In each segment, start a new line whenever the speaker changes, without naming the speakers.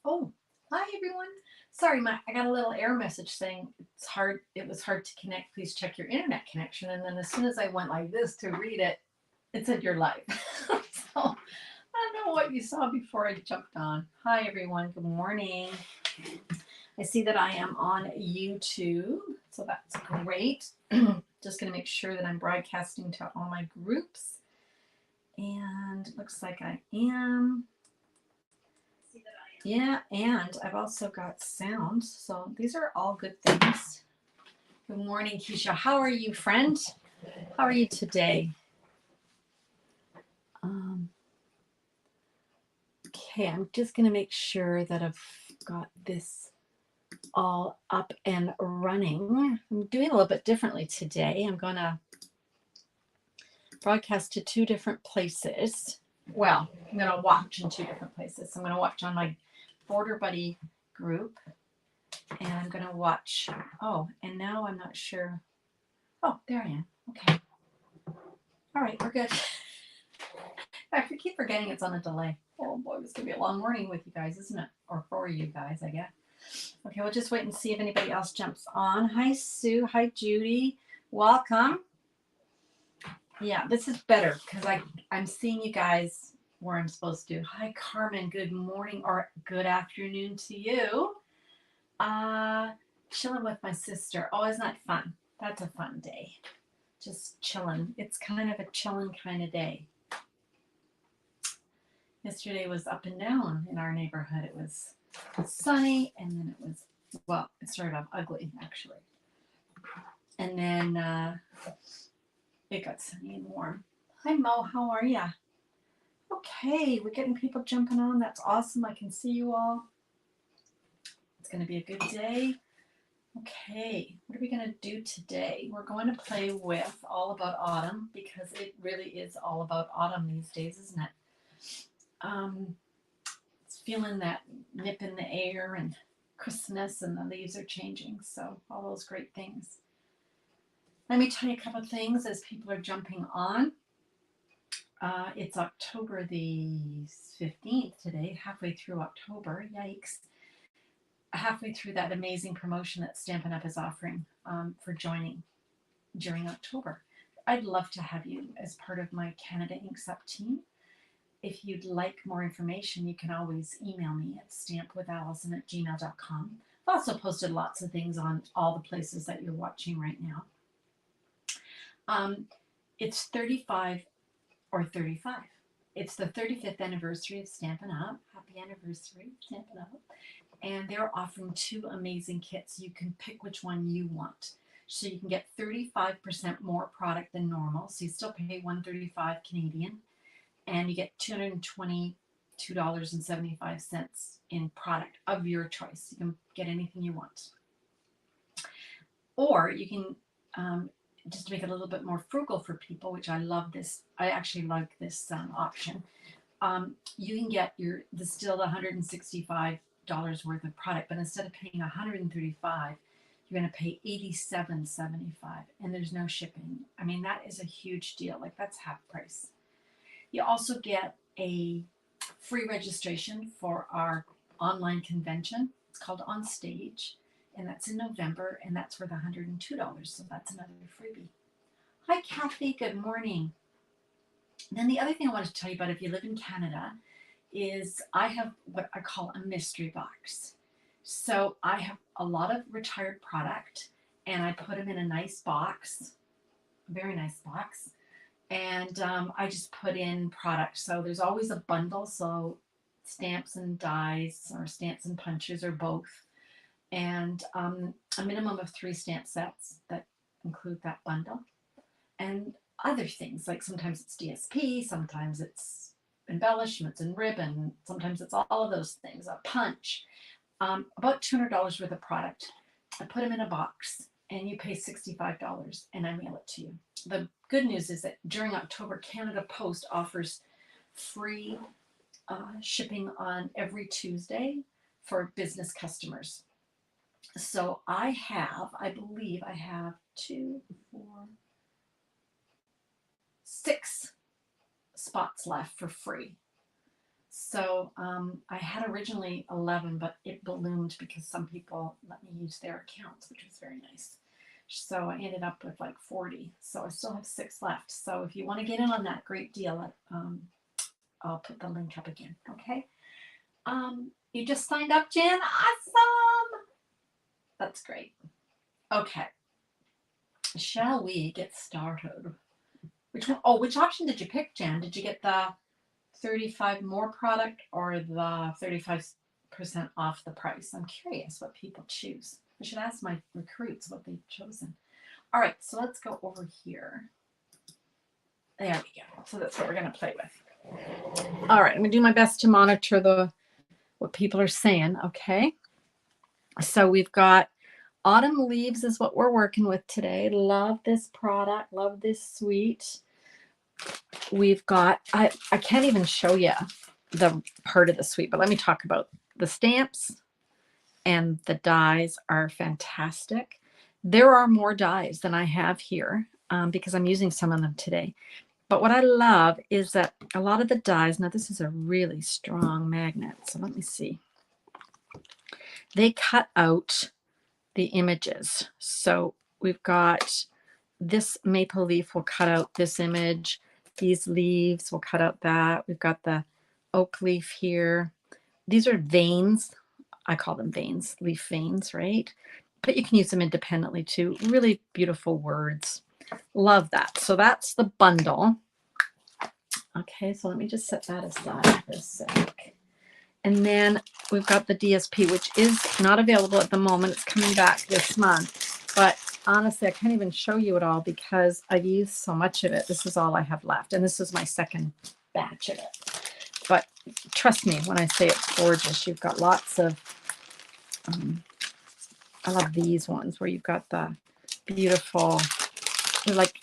Oh, hi everyone. Sorry, I got a little error message saying it was hard to connect. Please check your internet connection. And then as soon as I went like this to read it, it said you're live. So I don't know what you saw before I jumped on. Hi everyone. Good morning. I see that I am on YouTube, so that's great. Just going to make sure that I'm broadcasting to all my groups. And it looks like I am. Yeah, and I've also got sound. So these are all good things. Good morning, Keisha. How are you, friend? How are you today? Okay, I'm just going to make sure that I've got this all up and running. I'm doing a little bit differently today. I'm going to broadcast to two different places. Well, I'm going to watch in two different places. I'm going to watch on my Border Buddy group, and I'm going to watch. Oh, and now I'm not sure. Oh, there I am. Okay. All right, we're good. I keep forgetting it's on a delay. Oh boy, this could be a long morning with you guys, isn't it? Or for you guys, I guess. Okay, we'll just wait and see if anybody else jumps on. Hi, Sue. Hi, Judy. Welcome. Yeah, this is better because I'm seeing you guys where I'm supposed to. Hi, Carmen. Good morning or good afternoon to you. Chilling with my sister. Oh, isn't that fun? That's a fun day. Just chilling. It's kind of a chilling kind of day. Yesterday was up and down in our neighborhood. It was sunny, and then it was, well, it started off ugly, actually. And then it got sunny and warm. Hi, Mo. How are ya? Okay, we're getting people jumping on. That's awesome. I can see you all. It's going to be a good day. Okay, what are we going to do today? We're going to play with All About Autumn because it really is all about autumn these days, isn't it? It's feeling that nip in the air and crispness, and the leaves are changing. So all those great things. Let me tell you a couple of things as people are jumping on. It's October the 15th today, halfway through October. Yikes. Halfway through that amazing promotion that Stampin' Up! Is offering for joining during October. I'd love to have you as part of my Canada Inks Up team. If you'd like more information, you can always email me at stampwithalison@gmail.com. I've also posted lots of things on all the places that you're watching right now. It's 35 or 35. It's the 35th anniversary of Stampin' Up! Happy anniversary, Stampin' Up! And they're offering two amazing kits. You can pick which one you want. So you can get 35% more product than normal. So you still pay $135 Canadian, and you get $222.75 in product of your choice. You can get anything you want. Or you can, just to make it a little bit more frugal for people, which I love this. I actually like this option. You can get your distilled $165 worth of product, but instead of paying $135, you're going to pay $87.75, and there's no shipping. I mean, that is a huge deal. Like, that's half price. You also get a free registration for our online convention. It's called On Stage, and that's in November, and that's worth $102. So that's another freebie. Hi, Kathy. Good morning. And then the other thing I wanted to tell you about if you live in Canada is I have what I call a mystery box. So I have a lot of retired product, and I put them in a nice box, a very nice box. And I just put in product. So there's always a bundle. So stamps and dies, or stamps and punches, or both. And a minimum of 3 stamp sets that include that bundle. And other things, like sometimes it's DSP, sometimes it's embellishments and ribbon, sometimes it's all of those things, a punch. About $200 worth of product. I put them in a box, and you pay $65, and I mail it to you. The good news is that during October, Canada Post offers free shipping on every Tuesday for business customers. So I believe I have 2, 4, 6 spots left for free. So I had originally 11, but it ballooned because some people let me use their accounts, which was very nice. So I ended up with like 40. So I still have 6 left. So if you want to get in on that great deal, I'll put the link up again. Okay. You just signed up, Jan. Awesome. That's great. Okay. Shall we get started? Which one? Oh, which option did you pick, Jan? Did you get the 35 more product or the 35% off the price? I'm curious what people choose. I should ask my recruits what they've chosen. All right, so let's go over here. There we go. So that's what we're going to play with. All right, I'm going to do my best to monitor what people are saying. Okay. So we've got Autumn Leaves is what we're working with today. Love this product. Love this suite. We've got, I can't even show you the part of the suite, but let me talk about the stamps, and the dies are fantastic. There are more dies than I have here because I'm using some of them today. But what I love is that a lot of the dies, now this is a really strong magnet, so let me see. They cut out the images. So we've got this maple leaf will cut out this image. These leaves will cut out that. We've got the oak leaf here. These are veins. I call them veins, leaf veins, right? But you can use them independently too. Really beautiful words. Love that. So that's the bundle. Okay, so let me just set that aside for a sec. And then we've got the DSP, which is not available at the moment. It's coming back this month. But honestly, I can't even show you it all because I've used so much of it. This is all I have left. And this is my second batch of it. But trust me when I say it's gorgeous. You've got lots of, I love these ones where you've got the beautiful,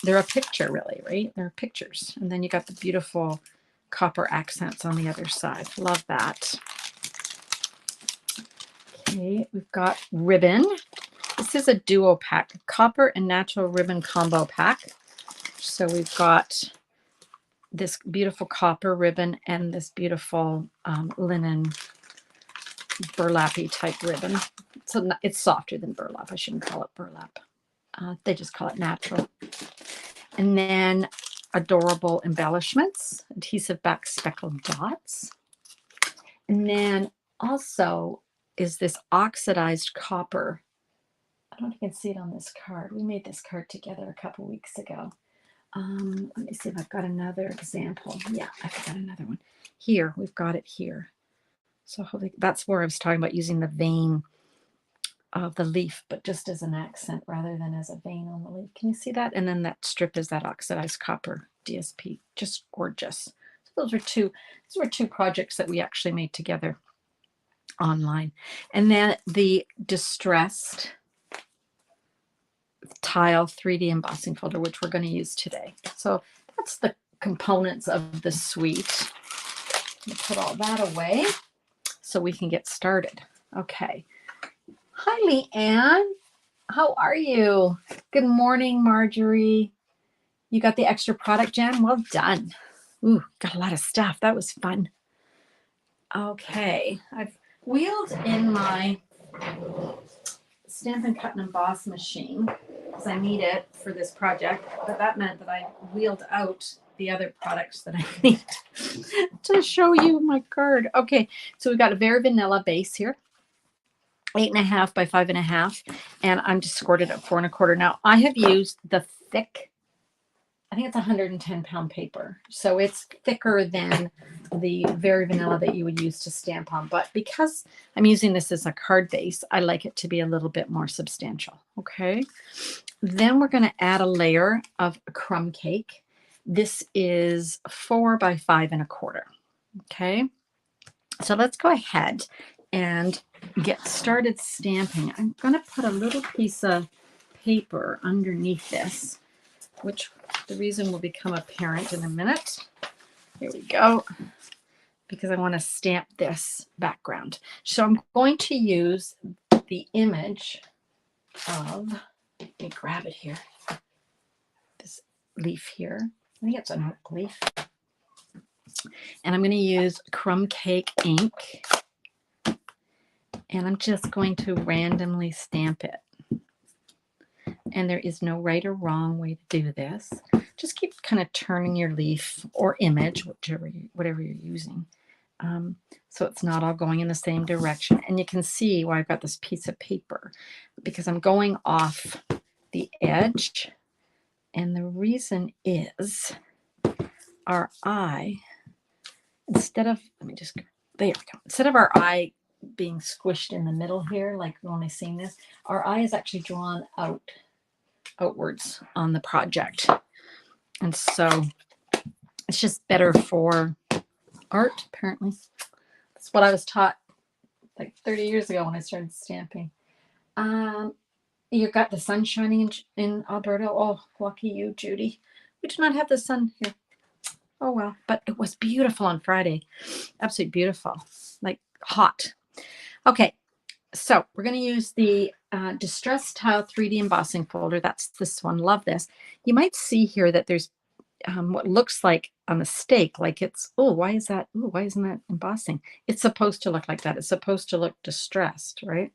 they're a picture really, right? They're pictures. And then you got the beautiful copper accents on the other side. Love that. Okay, we've got ribbon. This is a duo pack, copper and natural ribbon combo pack. So we've got this beautiful copper ribbon and this beautiful linen burlappy type ribbon. So it's softer than burlap. I shouldn't call it burlap. They just call it natural. And then adorable embellishments, adhesive back speckled dots. And then also is this oxidized copper. I don't know if you can see it on this card. We made this card together a couple weeks ago. Let me see if I've got another example. Yeah, I've got another one. Here, we've got it here. So hopefully that's where I was talking about using the vein of the leaf, but just as an accent rather than as a vein on the leaf. Can you see that? And then that strip is that oxidized copper DSP. Just gorgeous. So those were two projects that we actually made together online. And then the distressed tile 3D embossing folder, which we're going to use today. So that's the components of the suite. Put all that away so we can get started. Okay. Hi, Leanne. How are you? Good morning, Marjorie. You got the extra product, Jan? Well done. Ooh, got a lot of stuff. That was fun. Okay. I've wheeled in my Stampin' Cut and Emboss machine because I need it for this project, but that meant that I wheeled out the other products that I need to show you my card. Okay, so we've got a Very Vanilla base here, 8.5 by 5.5, and I'm just scored it at 4 1/4. Now I have used the thick, I think it's 110-pound paper, so it's thicker than the Very Vanilla that you would use to stamp on. But because I'm using this as a card base, I like it to be a little bit more substantial. Okay, then we're going to add a layer of crumb cake. This is 4 by 5 1/4. Okay, so let's go ahead and get started stamping. I'm going to put a little piece of paper underneath this, which the reason will become apparent in a minute. Here we go, because I want to stamp this background. So I'm going to use the image of, let me grab it here, this leaf here. I think it's an oak leaf. And I'm going to use crumb cake ink. And I'm just going to randomly stamp it. And there is no right or wrong way to do this. Just keep kind of turning your leaf or image, whatever you're using. So it's not all going in the same direction. And you can see why I've got this piece of paper, because I'm going off the edge. And the reason is our eye, instead of, there we go. Instead of our eye being squished in the middle here, like we're only seeing this, our eye is actually drawn outwards on the project. And so it's just better for art, apparently. That's what I was taught like 30 years ago when I started stamping. You got the sun shining in Alberta. Oh, lucky you, Judy. We do not have the sun here. Oh, well. But it was beautiful on Friday. Absolutely beautiful. Like hot. Okay. So we're going to use the Distress Tile 3D embossing folder. That's this one. Love this. You might see here that there's what looks like a mistake. Like it's, oh, why is that? Oh, why isn't that embossing? It's supposed to look like that. It's supposed to look distressed, right?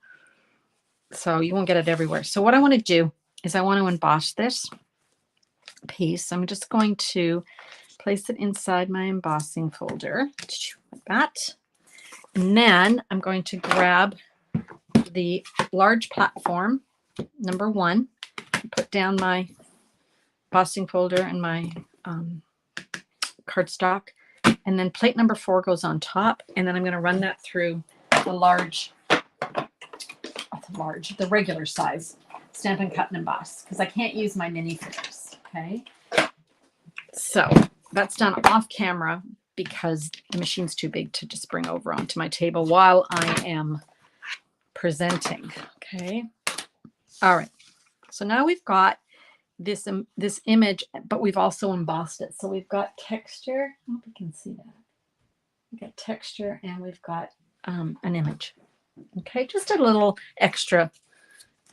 So you won't get it everywhere. So what I want to do is I want to emboss this piece. I'm just going to place it inside my embossing folder like that. And then I'm going to grab the large platform, number 1, put down my embossing folder and my cardstock. And then plate number 4 goes on top. And then I'm going to run that through the regular size Stampin' Cut and Emboss, because I can't use my minifigures. Okay. So that's done off camera because the machine's too big to just bring over onto my table while I am presenting. Okay. All right. So now we've got this image, but we've also embossed it. So we've got texture. I hope you can see that. We've got texture and we've got an image. Okay, just a little extra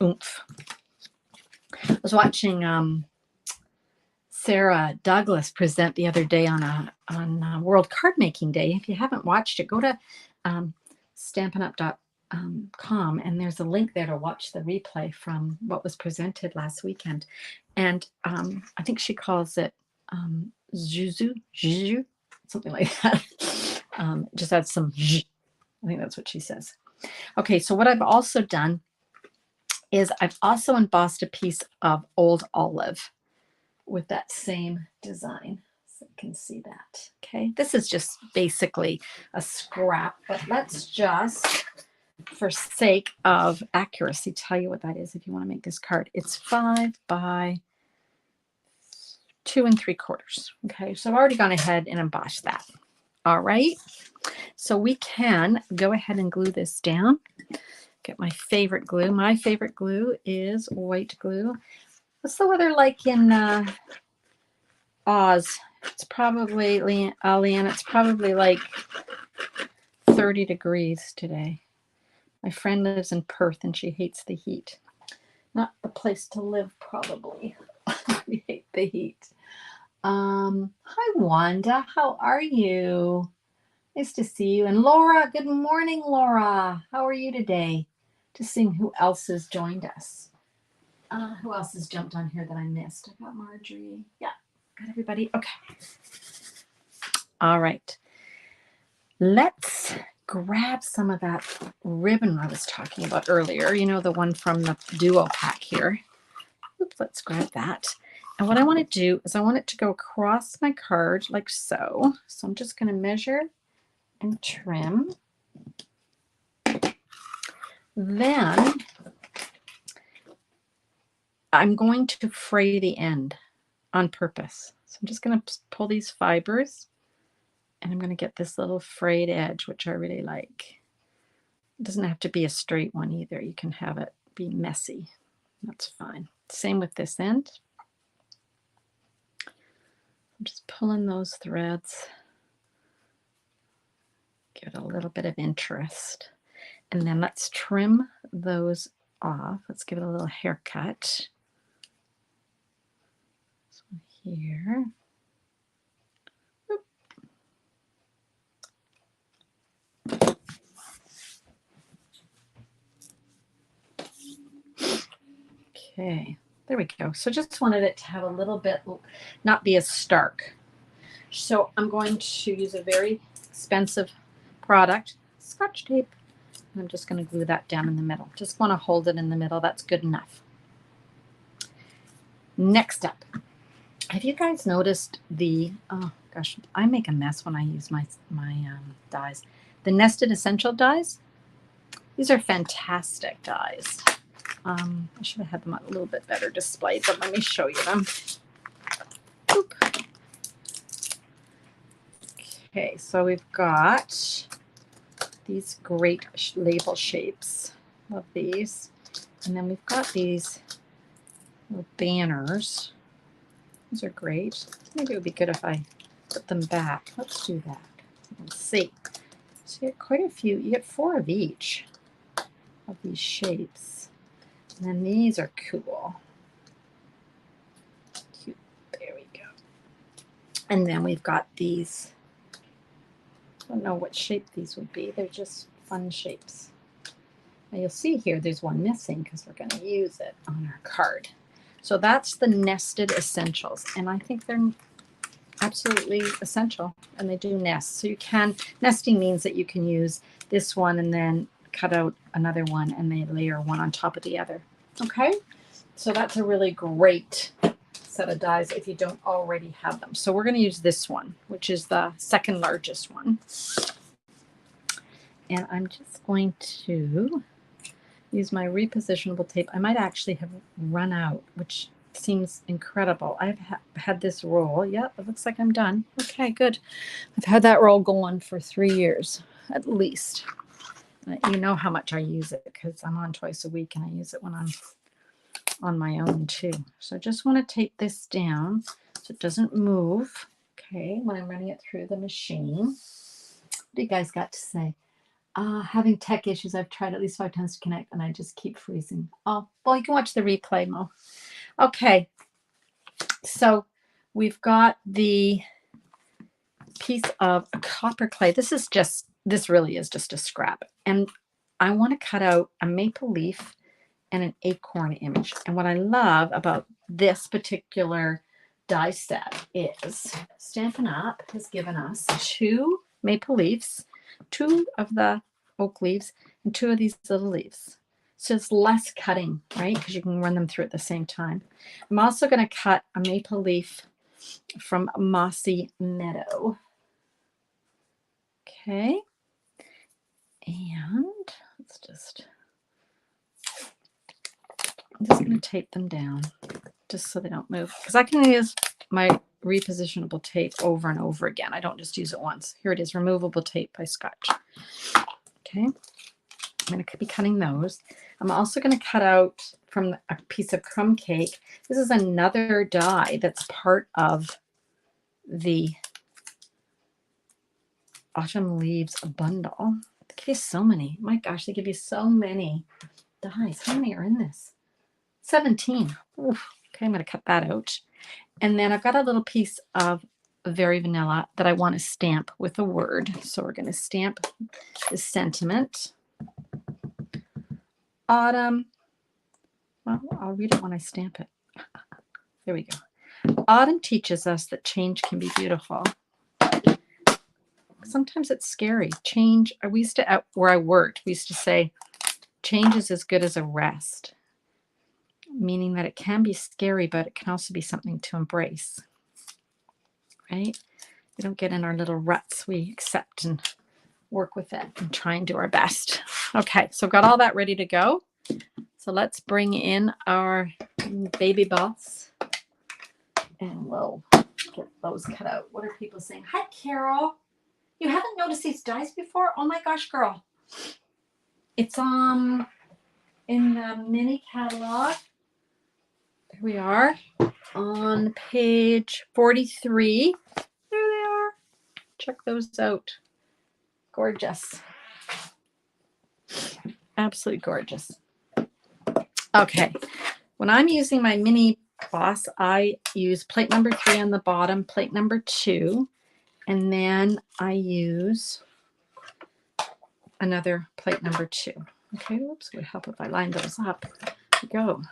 oomph. I was watching Sarah Douglas present the other day on World Card Making Day. If you haven't watched it, go to stampinup.com and there's a link there to watch the replay from what was presented last weekend. And I think she calls it Juju, something like that. Just add some j. I think that's what she says. Okay, so what I've also done is I've also embossed a piece of old olive with that same design. So you can see that. Okay, this is just basically a scrap, but let's just, for sake of accuracy, tell you what that is if you want to make this card. It's 5 by 2 3/4. Okay, so I've already gone ahead and embossed that. All right, so we can go ahead and glue this down. Get my favorite glue. My favorite glue is white glue. What's the weather like in Oz? It's probably, Leanne, it's probably like 30 degrees today. My friend lives in Perth and she hates the heat. Not the place to live, probably. We hate the heat. Hi, Wanda. How are you? Nice to see you. And Laura, good morning, Laura. How are you today? Just seeing who else has joined us. Who else has jumped on here that I missed? I got Marjorie. Yeah, got everybody. Okay. All right. Let's grab some of that ribbon I was talking about earlier. You know, the one from the duo pack here. Oops, let's grab that. And what I want to do is I want it to go across my card like so. So I'm just going to measure and trim. Then I'm going to fray the end on purpose. So I'm just going to pull these fibers and I'm going to get this little frayed edge, which I really like. It doesn't have to be a straight one either. You can have it be messy. That's fine. Same with this end. I'm just pulling those threads. Give it a little bit of interest. And then let's trim those off. Let's give it a little haircut. So here. Oop. Okay, there we go. So just wanted it to have a little bit, not be as stark. So I'm going to use a very expensive product, Scotch tape. And I'm just going to glue that down in the middle. Just want to hold it in the middle. That's good enough. Next up, have you guys noticed the, oh gosh, I make a mess when I use my dies. The Nested Essential dies. These are fantastic dies. I should have had them on a little bit better displayed, but let me show you them. Oop. Okay, so we've got these great label shapes. Love these. And then we've got these little banners. These are great. Maybe it would be good if I put them back. Let's do that. Let's see. So you get quite a few. You get 4 of each of these shapes. And then these are cool. Cute. There we go. And then we've got these. I don't know what shape these would be. They're just fun shapes. Now you'll see here there's one missing because we're going to use it on our card. So that's the Nested Essentials. And I think they're absolutely essential. And they do nest. So you can, nesting means that you can use this one and then cut out another one and they layer one on top of the other. Okay? So that's a really great set of dies if you don't already have them. So we're going to use this one, which is the second largest one. And I'm just going to use my repositionable tape. I might actually have run out, which seems incredible. I've had this roll. Yep, it looks like I'm done. Okay, good. I've had that roll going for 3 years at least. You know how much I use it because I'm on twice a week and I use it when I'm on my own too. So I just want to tape this down so it doesn't move. Okay, when I'm running it through the machine. What do you guys got to say? Having tech issues. I've tried at least 5 times to connect and I just keep freezing. Oh, well, you can watch the replay, Mo. Okay, so we've got the piece of copper clay. This really is just a scrap. And I want to cut out a maple leaf and an acorn image. And what I love about this particular die set is Stampin' Up! Has given us 2 maple leaves, 2 of the oak leaves, and 2 of these little leaves. So it's less cutting, right? Because you can run them through at the same time. I'm also going to cut a maple leaf from Mossy Meadow. Okay. And I'm just going to tape them down just so they don't move. Because I can use my repositionable tape over and over again. I don't just use it once. Here it is, removable tape by Scotch. Okay. I'm going to be cutting those. I'm also going to cut out from a piece of crumb cake. This is another die that's part of the Autumn Leaves bundle. They give you so many. My gosh, they give you so many dies. How many are in this? 17. Oof. Okay, I'm going to cut that out. And then I've got a little piece of Very Vanilla that I want to stamp with a word. So we're going to stamp the sentiment. Autumn. Well, I'll read it when I stamp it. There we go. Autumn teaches us that change can be beautiful. Sometimes it's scary. Change, we used to, where I worked, we used to say, change is as good as a rest. Meaning that it can be scary, but it can also be something to embrace. Right? We don't get in our little ruts. We accept and work with it and try and do our best. Okay, so I've got all that ready to go. So let's bring in our baby boss and we'll get those cut out. What are people saying? Hi, Carol. You haven't noticed these dies before? Oh my gosh, girl. It's in the mini catalog. Here we are on page 43. There they are. Check those out. Gorgeous. Absolutely gorgeous. Okay. When I'm using my mini boss, I use plate number 3 on the bottom, plate number 2, and then I use another plate number 2. Okay, whoops, it would help if I lined those up. There we go.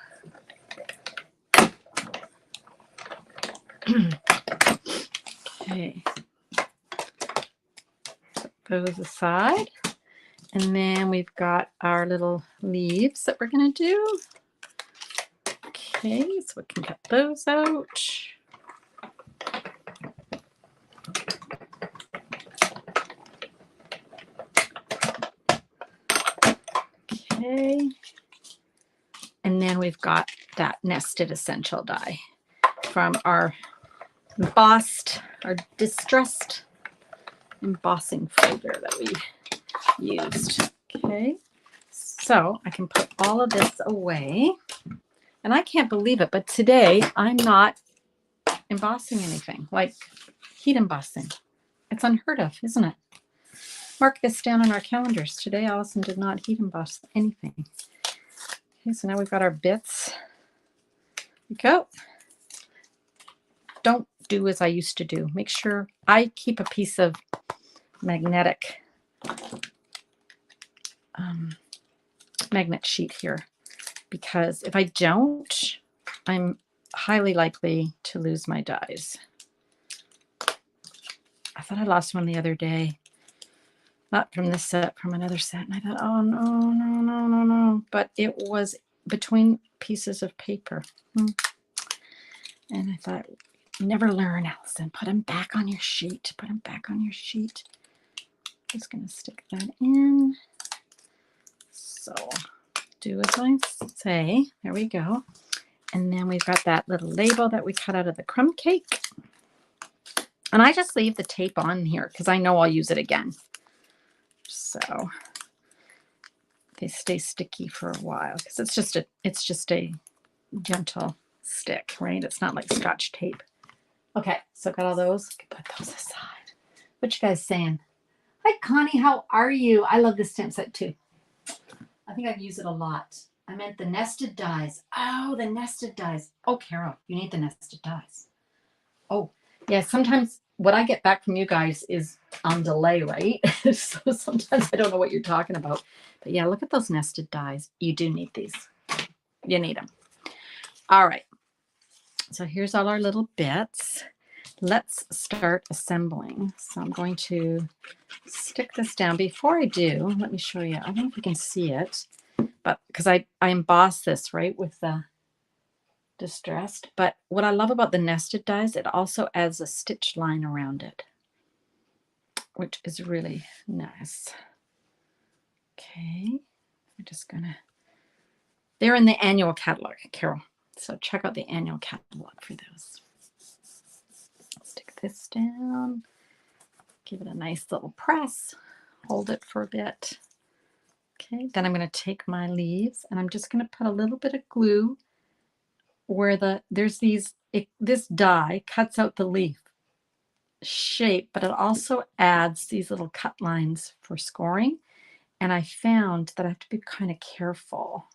Okay. Put those aside. And then we've got our little leaves that we're going to do. Okay, so we can cut those out. Okay. And then we've got that nested essential dye from our distressed embossing folder that we used. Okay, so I can put all of this away. And I can't believe it, but today I'm not embossing anything, like heat embossing. It's unheard of, isn't it? Mark this down on our calendars. Today, Alison did not heat emboss anything. Okay, so now we've got our bits. Here we go. Don't do as I used to do. Make sure I keep a piece of magnet sheet here, because if I don't, I'm highly likely to lose my dies. I thought I lost one the other day. Not from this set, from another set. And I thought, oh, no. But it was between pieces of paper. And I thought, never learn, Alison. Put them back on your sheet. Put them back on your sheet. Just going to stick that in. So do as I say. There we go. And then we've got that little label that we cut out of the crumb cake. And I just leave the tape on here because I know I'll use it again. So they stay sticky for a while because it's just a gentle stick, right? It's not like Scotch tape. Okay, so got all those. Put those aside. What you guys saying? Hi, Connie. How are you? I love this stamp set too. I think I've used it a lot. I meant the nested dies. Oh, the nested dies. Oh, Carol, you need the nested dies. Oh, yeah. Sometimes what I get back from you guys is on delay, right? So sometimes I don't know what you're talking about. But yeah, look at those nested dies. You do need these. You need them. All right. So here's all our little bits. Let's start assembling. So I'm going to stick this down. Before I do, let me show you. I don't know if you can see it, but because I emboss this, right, with the distressed. But what I love about the nested dies, it also adds a stitch line around it, which is really nice. Okay, we're just gonna, they're in the annual catalog, Carol. So check out the annual catalog for those. Stick this down, give it a nice little press, hold it for a bit. Okay, then I'm going to take my leaves and I'm just going to put a little bit of glue where there's these, this die cuts out the leaf shape, but it also adds these little cut lines for scoring. And I found that I have to be kind of careful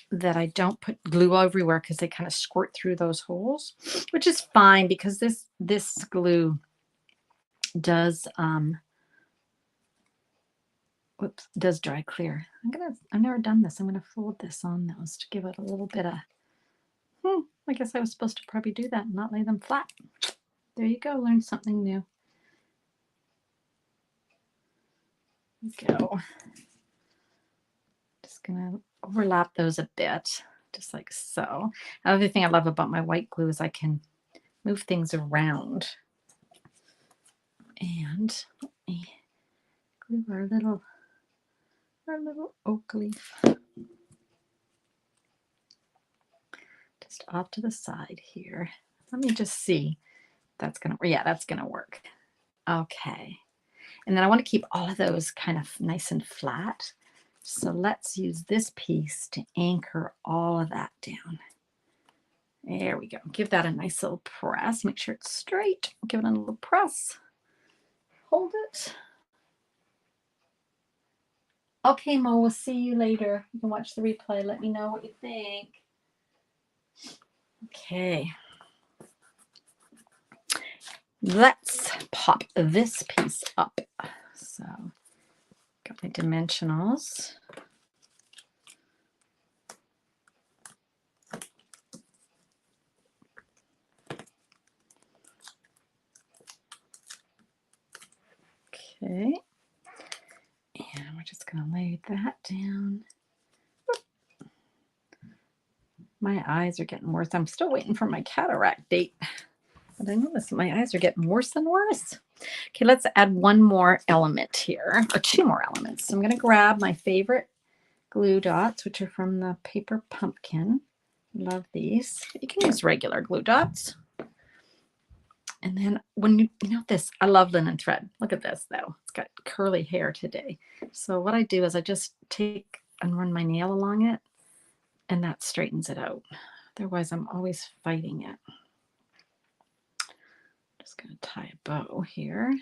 that I don't put glue everywhere because they kind of squirt through those holes, which is fine because this glue does does dry clear. I've never done this. I'm gonna fold this on those to give it a little bit of, I guess I was supposed to probably do that and not lay them flat. There you go, learn something new. Go. Just gonna overlap those a bit, just like so. Another thing I love about my white glue is I can move things around. And let me glue our little oak leaf just off to the side here. Let me just see. That's gonna work. Okay. And then I want to keep all of those kind of nice and flat. So let's use this piece to anchor all of that down. There we go. Give that a nice little press. Make sure it's straight. Give it a little press. Hold it. Okay, Mo, we'll see you later. You can watch the replay. Let me know what you think. Okay. Let's pop this piece up. So, got my dimensionals. Okay. And we're just going to lay that down. My eyes are getting worse. I'm still waiting for my cataract date. But I noticed my eyes are getting worse and worse. Okay, let's add one more element here, or two more elements. So I'm going to grab my favorite glue dots, which are from the Paper Pumpkin. Love these. You can use regular glue dots. And then when you know this, I love linen thread. Look at this though. It's got curly hair today. So what I do is I just take and run my nail along it, and that straightens it out. Otherwise, I'm always fighting it. Just going to tie a bow here.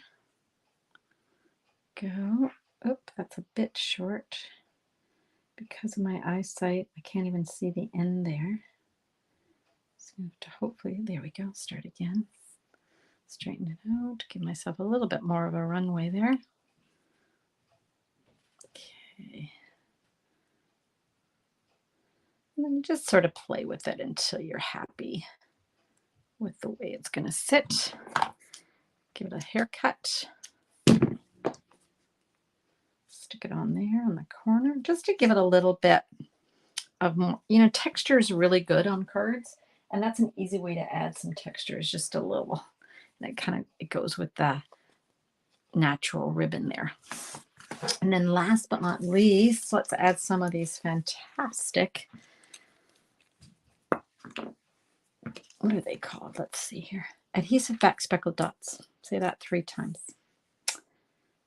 Go. Oop, that's a bit short. Because of my eyesight, I can't even see the end there. So I have to hopefully, there we go, start again. Straighten it out, give myself a little bit more of a runway there. Okay. And then you just sort of play with it until you're happy with the way it's going to sit. Give it a haircut. Stick it on there on the corner just to give it a little bit of more, texture is really good on cards. And that's an easy way to add some texture, is just a little. And it goes with the natural ribbon there. And then last but not least, let's add some of these fantastic, what are they called? Let's see here. Adhesive back speckled dots. Say that 3 times.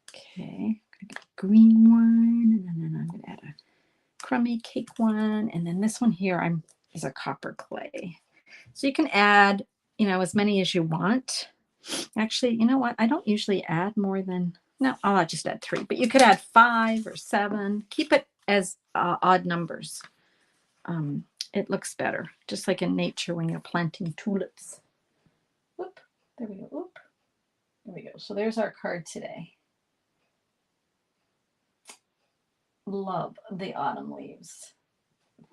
Okay, I'm gonna get a green one, and then I'm gonna add a crummy cake one, and then this one here is a copper clay. So you can add, as many as you want. Actually, you know what? I don't usually add more than, no, I'll just add 3, but you could add 5 or 7. Keep it as odd numbers. It looks better, just like in nature when you're planting tulips. Whoop, there we go. Whoop, there we go. So there's our card today. Love the autumn leaves.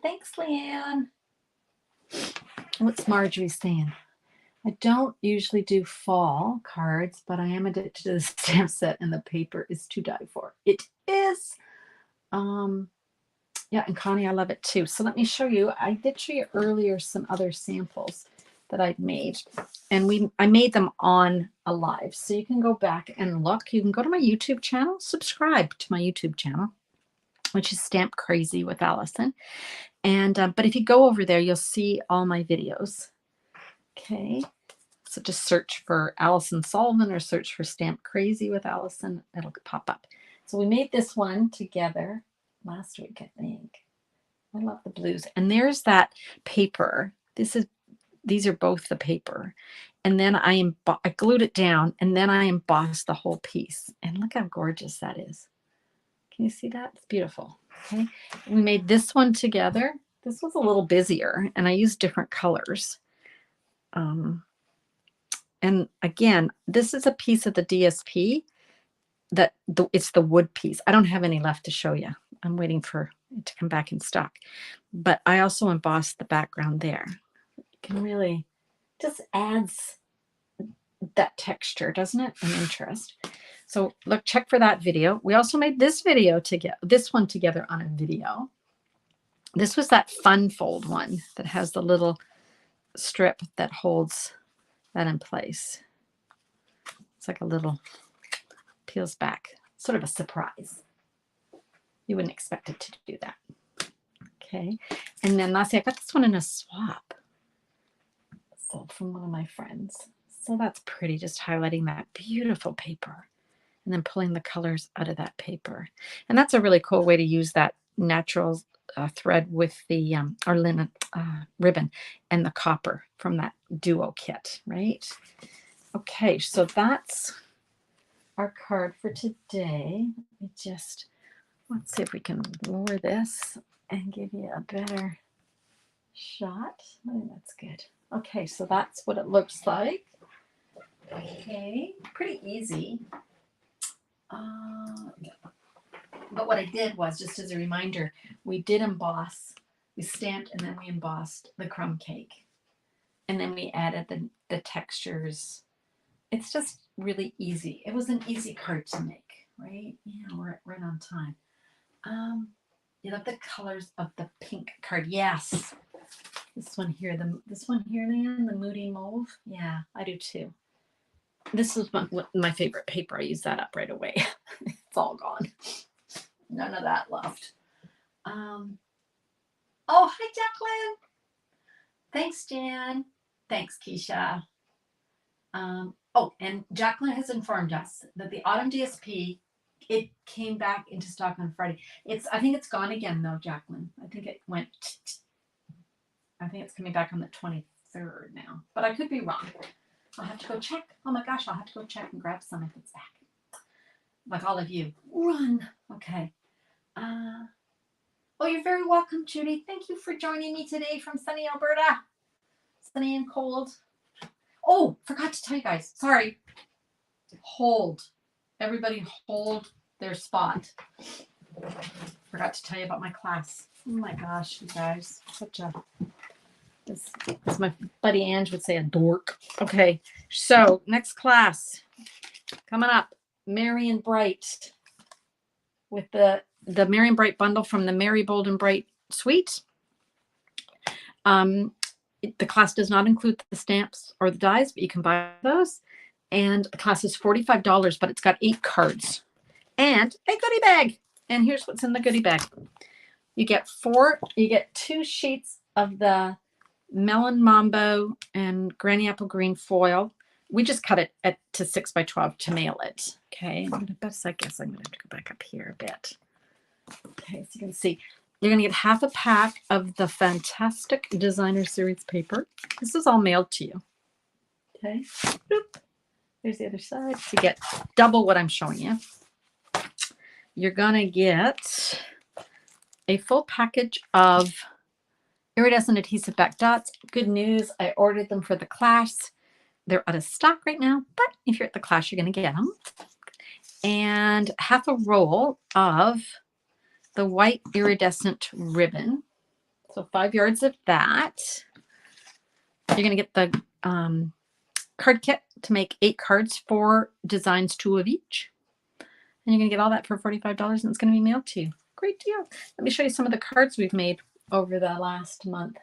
Thanks, Leanne. What's Marjorie saying? I don't usually do fall cards, but I am addicted to the stamp set, and the paper is to die for. It is. Yeah, and Connie, I love it too. So let me show you. I did show you earlier some other samples that I'd made, and I made them on a live. So you can go back and look. You can go to my YouTube channel, subscribe to my YouTube channel, which is Stamp Crazy with Alison. And but if you go over there, you'll see all my videos. Okay. So just search for Alison Sullivan or search for Stamp Crazy with Alison. It'll pop up. So we made this one together last week, I think. I love the blues. And there's that paper. These are both the paper. And then I glued it down, and then I embossed the whole piece. And look how gorgeous that is. Can you see that? It's beautiful. Okay. We made this one together. This was a little busier, and I used different colors. And again, this is a piece of the DSP it's the wood piece. I don't have any left to show you. I'm waiting for it to come back in stock. But I also embossed the background there. You can really just adds that texture, doesn't it? And interest. So look, check for that video. We also made this one together on a video. This was that fun fold one that has the little strip that holds that in place. It's like a little peels back, sort of a surprise. You wouldn't expect it to do that. Okay, and then lastly, I got this one in a swap. So from one of my friends. So that's pretty, just highlighting that beautiful paper and then pulling the colors out of that paper. And that's a really cool way to use that natural thread with the or linen ribbon and the copper from that duo kit, right? Okay, so that's our card for today. Let's see if we can lower this and give you a better shot. I think that's good. Okay, so that's what it looks like. Okay, pretty easy. But what I did was, just as a reminder, we did emboss, we stamped, and then we embossed the crumb cake. And then we added the textures. It's just
really easy. It was an easy card to make, right? Yeah, we're right on time. You love the colors of the pink card. Yes. This one here, this one here, Leanne, the Moody Mauve. Yeah, I do too. This is my favorite paper. I use that up right away. It's all gone. None of that left. Oh, hi, Jacqueline. Thanks, Jan. Thanks, Keisha. Oh, and Jacqueline has informed us that the Autumn DSP, it came back into stock on Friday. I think it's gone again though, Jacqueline. I think it went. I think it's coming back on the 23rd now, but I could be wrong. I'll have to go check. Oh my gosh, I'll have to go check and grab some if it's back. Like all of you, run. Okay. Oh, you're very welcome, Judy. Thank you for joining me today from sunny Alberta. Sunny and cold. Oh, forgot to tell you guys. Sorry. Hold. Everybody hold their spot. Forgot to tell you about my class. Oh my gosh, you guys. As my buddy Ange would say, a dork. Okay, so next class coming up, Merry and Bright, with the Merry and Bright bundle from the Merry Bold and Bright suite. The class does not include the stamps or the dies, but you can buy those. And the class is $45, but it's got 8 cards and a goodie bag. And here's what's in the goodie bag. You get 2 sheets of the Melon Mambo and Granny Apple Green foil. We just cut it to 6 by 12 to mail it. Okay, I guess I'm gonna have to go back up here a bit. Okay, so you can see you're gonna get half a pack of the Fantastic Designer Series paper. This is all mailed to you. Okay, boop. There's the other side. So you get double what I'm showing you. You're gonna get a full package of iridescent adhesive back dots. Good news, I ordered them for the class. They're out of stock right now, but if you're at the class, you're going to get them. And half a roll of the white iridescent ribbon. So 5 yards of that. You're going to get the card kit to make 8 cards, 4 designs, 2 of each. And you're going to get all that for $45, and it's going to be mailed to you. Great deal. Let me show you some of the cards we've made over the last month.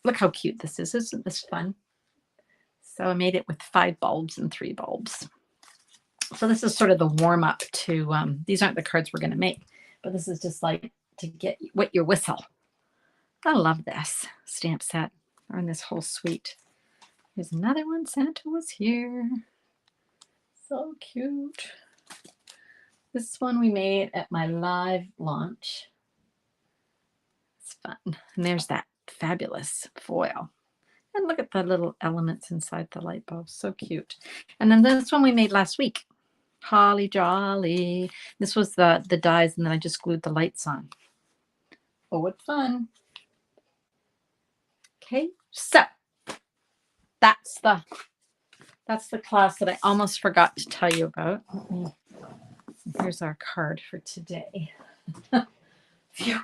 Look how cute this is. Isn't this fun? So I made it with 5 bulbs and 3 bulbs. So this is sort of the warm up to, these aren't the cards we're going to make, but this is just like to get wet your whistle. I love this stamp set, or in this whole suite. Here's another one. Santa was here. So cute. This one we made at my live launch. It's fun. And there's that fabulous foil. And look at the little elements inside the light bulb. So cute. And then this one we made last week. Holly Jolly. This was the dies, and then I just glued the lights on. Oh, what fun. Okay, so that's the class that I almost forgot to tell you about. Here's our card for today. Phew.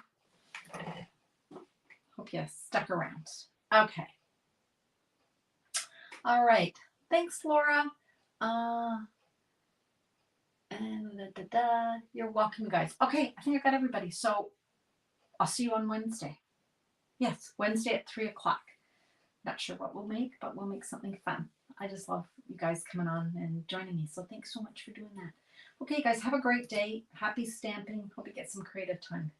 Hope you stuck around. Okay. All right. Thanks, Laura. You're welcome, guys. Okay, I think I got everybody. So I'll see you on Wednesday. Yes, Wednesday at 3 o'clock. Not sure what we'll make, but we'll make something fun. I just love you guys coming on and joining me. So thanks so much for doing that. Okay, guys, have a great day. Happy stamping. Hope you get some creative time.